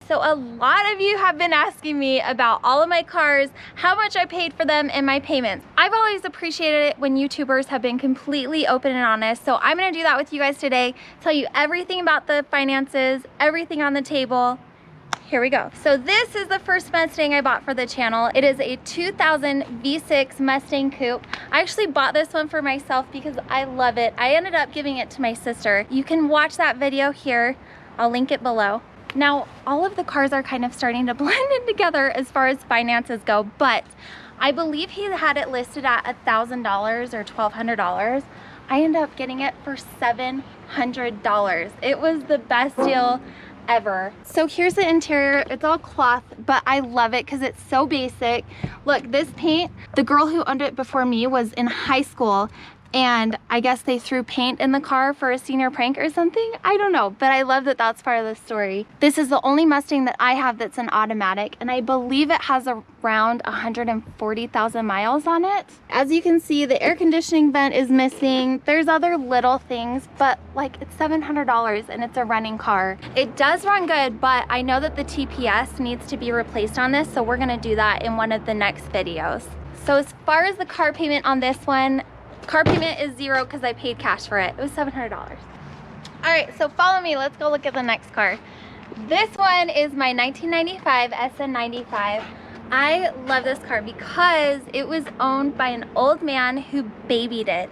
so a lot of you have been asking me about all of my cars, how much I paid for them, and my payments. I've always appreciated it when YouTubers have been completely open and honest, so I'm gonna do that with you guys today, tell you everything about the finances, everything on the table. Here we go. So this is the first Mustang I bought for the channel. It is a 2000 V6 Mustang Coupe. I actually bought this one for myself because I love it. I ended up giving it to my sister. You can watch that video here. I'll link it below. Now, all of the cars are kind of starting to blend in together as far as finances go, but I believe he had it listed at $1,000 or $1,200. I ended up getting it for $700. It was the best deal ever. So here's the interior. It's all cloth, but I love it because it's so basic. Look, this paint, the girl who owned it before me was in high school, and I guess they threw paint in the car for a senior prank or something. I don't know, but I love that that's part of the story. This is the only Mustang that I have that's an automatic, and I believe it has around 140,000 miles on it. As you can see, the air conditioning vent is missing. There's other little things, but like it's $700 and it's a running car. It does run good, but I know that the TPS needs to be replaced on this, so we're gonna do that in one of the next videos. So as far as the car payment on this one, car payment is $0 because I paid cash for it. It was $700. All right, so follow me. Let's go look at the next car. This one is my 1995 SN95. I love this car because it was owned by an old man who babied it.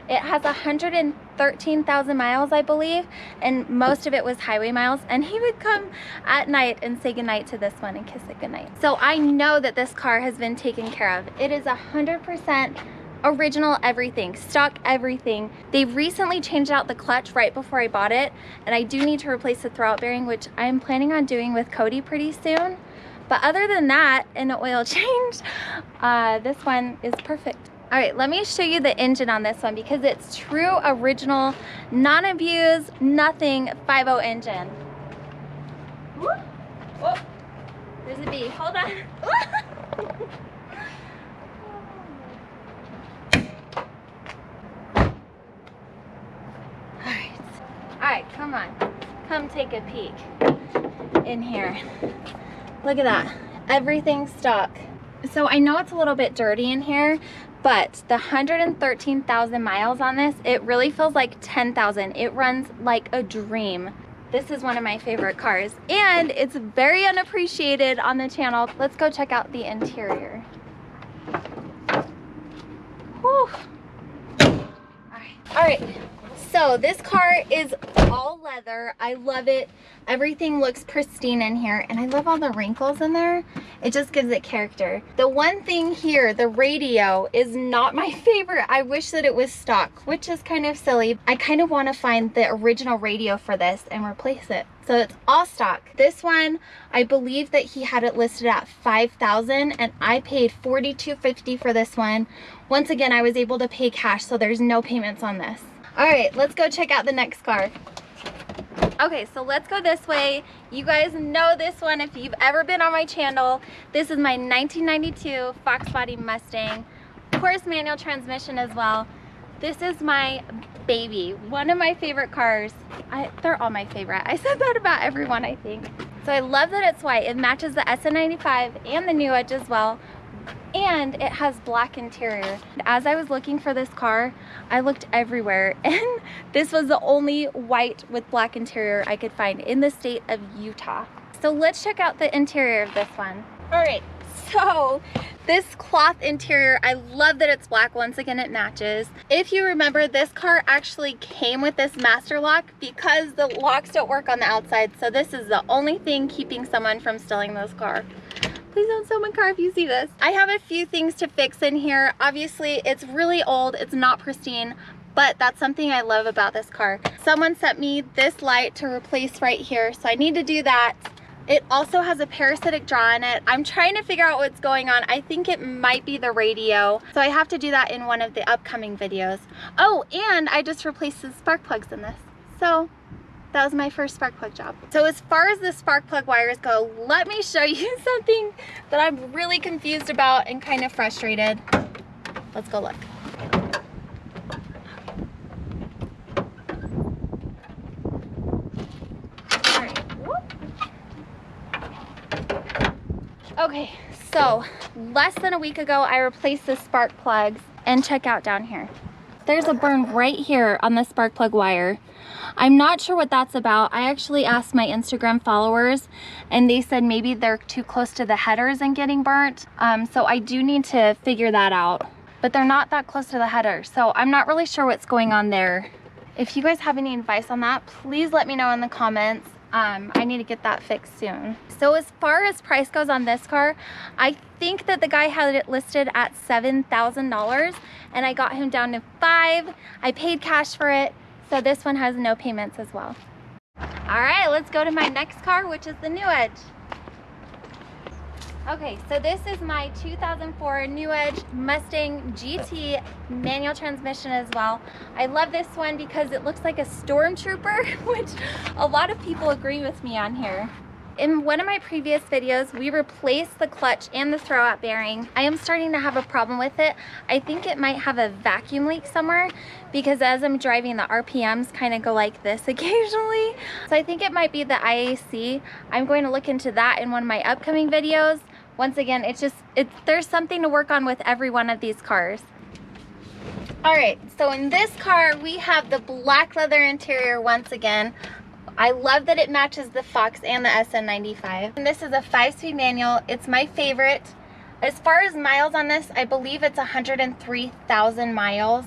It has 113,000 miles, I believe, and most of it was highway miles, and he would come at night and say goodnight to this one and kiss it goodnight. So I know that this car has been taken care of. It is 100% original everything, stock everything. They recently changed out the clutch right before I bought it, and I do need to replace the throwout bearing, which I'm planning on doing with Cody pretty soon. But other than that, and an oil change, this one is perfect. All right, let me show you the engine on this one because it's true original, non-abused, nothing 5.0 engine. Woo. Oh, there's a bee, hold on. Alright, come on. Come take a peek in here. Look at that. Everything's stock. So I know it's a little bit dirty in here, but the 113,000 miles on this, it really feels like 10,000. It runs like a dream. This is one of my favorite cars, and it's very unappreciated on the channel. Let's go check out the interior. Whew. All right. So this car is all leather. I love it. Everything looks pristine in here, and I love all the wrinkles in there. It just gives it character. The one thing here, the radio, is not my favorite. I wish that it was stock, which is kind of silly. I kind of want to find the original radio for this and replace it. So it's all stock. This one, I believe that he had it listed at $5,000, and I paid $4,250 for this one. Once again, I was able to pay cash, so there's no payments on this. All right, let's go check out the next car. Okay, so let's go this way. You guys know this one if you've ever been on my channel. This is my 1992 Fox Body Mustang. Of course, manual transmission as well. This is my baby, one of my favorite cars. They're all my favorite. I said that about everyone, I think. So I love that it's white. It matches the SN95 and the new Edge as well. And it has black interior. As I was looking for this car, I looked everywhere, and this was the only white with black interior I could find in the state of Utah. So let's check out the interior of this one. All right, so this cloth interior, I love that it's black. Once again, it matches. If you remember, this car actually came with this master lock because the locks don't work on the outside. So this is the only thing keeping someone from stealing this car. Please don't sell my car if you see this. I have a few things to fix in here. Obviously, it's really old. It's not pristine, but that's something I love about this car. Someone sent me this light to replace right here, so I need to do that. It also has a parasitic draw in it. I'm trying to figure out what's going on. I think it might be the radio, so I have to do that in one of the upcoming videos. Oh, and I just replaced the spark plugs in this. So that was my first spark plug job. So as far as the spark plug wires go, let me show you something that I'm really confused about and kind of frustrated. Let's go look. All right. Whoop. Okay, so less than a week ago, I replaced the spark plugs, and check out down here. There's a burn right here on the spark plug wire. I'm not sure what that's about. I actually asked my Instagram followers and they said maybe they're too close to the headers and getting burnt. So I do need to figure that out, but they're not that close to the header. So I'm not really sure what's going on there. If you guys have any advice on that, please let me know in the comments. I need to get that fixed soon. So as far as price goes on this car, I think that the guy had it listed at $7,000 and I got him down to $5,000. I paid cash for it. So this one has no payments as well. All right, let's go to my next car, which is the New Edge. Okay, so this is my 2004 New Edge Mustang GT manual transmission as well. I love this one because it looks like a stormtrooper, which a lot of people agree with me on here. In one of my previous videos, we replaced the clutch and the throwout bearing. I am starting to have a problem with it. I think it might have a vacuum leak somewhere because as I'm driving, the RPMs kind of go like this occasionally. So I think it might be the IAC. I'm going to look into that in one of my upcoming videos. Once again, there's something to work on with every one of these cars. All right, so in this car, we have the black leather interior once again. I love that it matches the Fox and the SN95. And this is a 5-speed manual. It's my favorite. As far as miles on this, I believe it's 103,000 miles,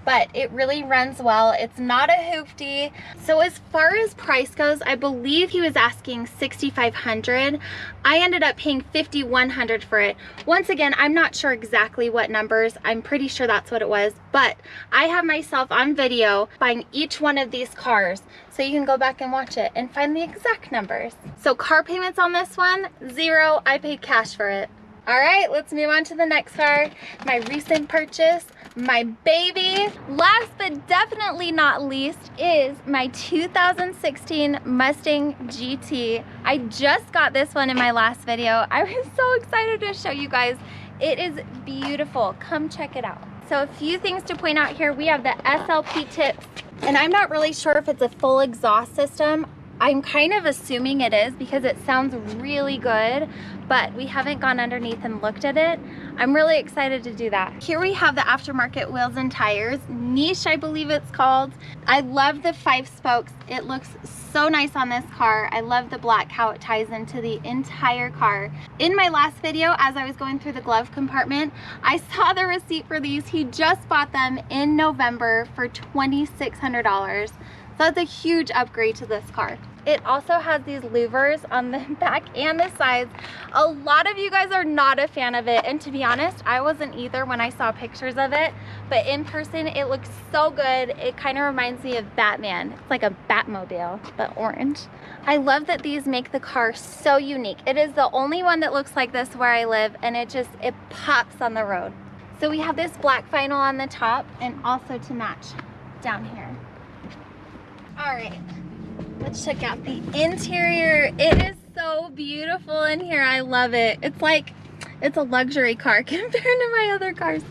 but it really runs well. It's not a hoopty. So as far as price goes, I believe he was asking $6,500. I ended up paying $5,100 for it. Once again, I'm not sure exactly what numbers. I'm pretty sure that's what it was, but I have myself on video buying each one of these cars. So you can go back and watch it and find the exact numbers. So car payments on this one, 0. I paid cash for it. All right, let's move on to the next car. My recent purchase, my baby. Last but definitely not least is my 2016 Mustang GT. I just got this one in my last video. I was so excited to show you guys. It is beautiful. Come check it out. So a few things to point out here. We have the SLP tips, and I'm not really sure if it's a full exhaust system. I'm kind of assuming it is because it sounds really good, but we haven't gone underneath and looked at it. I'm really excited to do that. Here we have the aftermarket wheels and tires. Niche, I believe it's called. I love the 5 spokes. It looks so nice on this car. I love the black, how it ties into the entire car. In my last video, as I was going through the glove compartment, I saw the receipt for these. He just bought them in November for $2,600. So that's a huge upgrade to this car. It also has these louvers on the back and the sides. A lot of you guys are not a fan of it, and to be honest, I wasn't either when I saw pictures of it, but in person it looks so good. It kind of reminds me of Batman. It's like a Batmobile, but orange. I love that these make the car so unique. It is the only one that looks like this where I live, and it pops on the road. So we have this black vinyl on the top and also to match down here. All right, let's check out the interior. It is so beautiful in here. I love it. It's a luxury car compared to my other cars.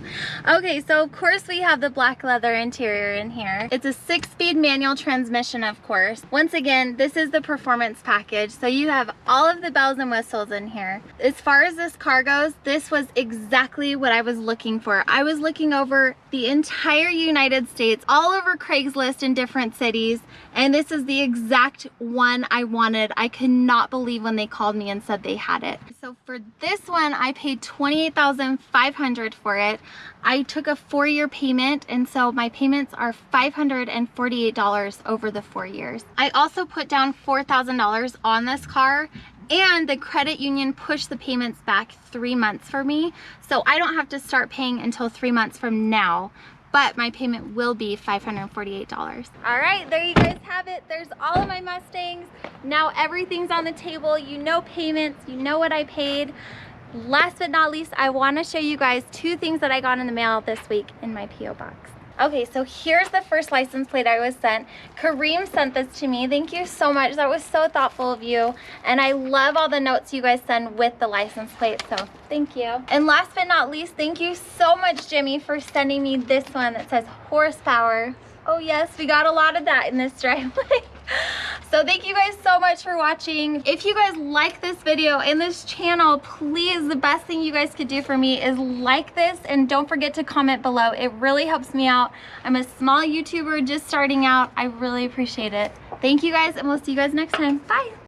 Okay, so of course we have the black leather interior in here. It's a 6-speed manual transmission, of course. Once again, this is the performance package, so you have all of the bells and whistles in here. As far as this car goes, this was exactly what I was looking for. I was looking over the entire United States, all over Craigslist in different cities, and this is the exact one I wanted. I could not believe when they called me and said they had it. So for this one, I paid $28,500 for it. I took a 4-year payment, and so my payments are $548 over the 4 years. I also put down $4,000 on this car, and the credit union pushed the payments back 3 months for me, so I don't have to start paying until 3 months from now, but my payment will be $548. All right, there you guys have it. There's all of my Mustangs. Now everything's on the table. You know payments, you know what I paid. Last but not least, I want to show you guys 2 things that I got in the mail this week in my P.O. box. Okay, so here's the first license plate I was sent. Kareem sent this to me. Thank you so much. That was so thoughtful of you. And I love all the notes you guys send with the license plate, so thank you. And last but not least, thank you so much, Jimmy, for sending me this one that says horsepower. Oh yes, we got a lot of that in this driveway. So thank you guys so much for watching. If you guys like this video and this channel, please, the best thing you guys could do for me is like this, and don't forget to comment below. It really helps me out. I'm a small YouTuber just starting out. I really appreciate it. Thank you guys, and we'll see you guys next time. Bye.